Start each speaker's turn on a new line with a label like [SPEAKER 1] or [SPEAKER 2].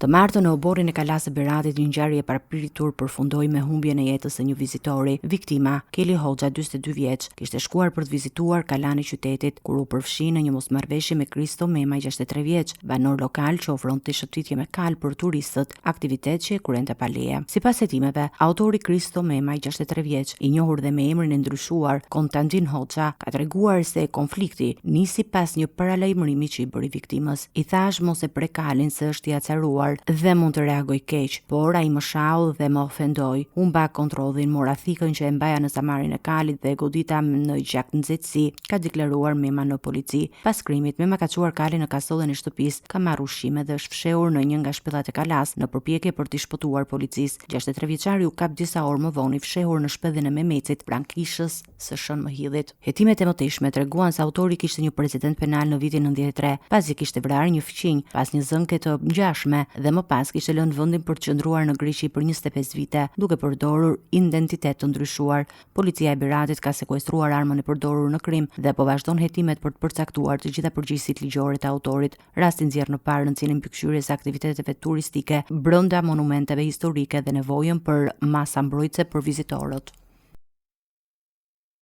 [SPEAKER 1] Të martën në oborrin e Kalas së Beratit, një ngjarje e parapiritur përfundoi me humbjen e jetës së një vizitori. Viktima, Keli Hoxha, 42 vjeç, kishte shkuar për të vizituar Kalan e qytetit kur u përfshi në një mosmarrëveshje me Kristo Mema, 63 vjeç, banor lokal që ofronte shëtitje me kal për turistët, aktivitet që e kurrente pa leje. Sipas hetimeve, autori Kristo Mema, 63 vjeç, i njohur dhe me emrin e ndryshuar Konstantin Hoxha, ka treguar se konflikti nisi pas një paralajmërimi që i bëri viktimës. I thash mos e prek kalin se është i acaruar dhe mund të reagoj keq, por ai më shau dhe më ofendoi. Humba kontrollin, mora thikën që e mbaja në samarin e kalit dhe godita në gjak nxehtësi, ka deklaruar Mema në polici. Pas krimit, Mema ka çuar kalin në kasollën e shtëpisë, ka marrë ushqime dhe është fshehur në një nga shpellat e Kalas në përpjekje për t'i shpëtuar policisë. 63 vjeçari u kap disa orë më vonë i fshehur në shpellin e Memecit, pranë kishës së Shën Mëhillit. Hetimet e mëtejshme treguan se autori kishte një precedent penal në vitin 93, pasi kishte vrarë një fëmijë pas një zënke të ngjashme dhe më pas kishte lënë vendin për të qëndruar në Greqi për 25 vite, duke përdorur identitet të ndryshuar. Policia e Beratit ka sekuestruar armën e përdorur në krim dhe po vazhdon hetimet për të përcaktuar të gjitha përgjegjësitë ligjore të autorit. Rasti nxjerr në parë rëndësinë e mbikëqyrjes së aktiviteteve turistike brenda monumenteve historike dhe nevojën për masa mbrojtëse për vizitorët.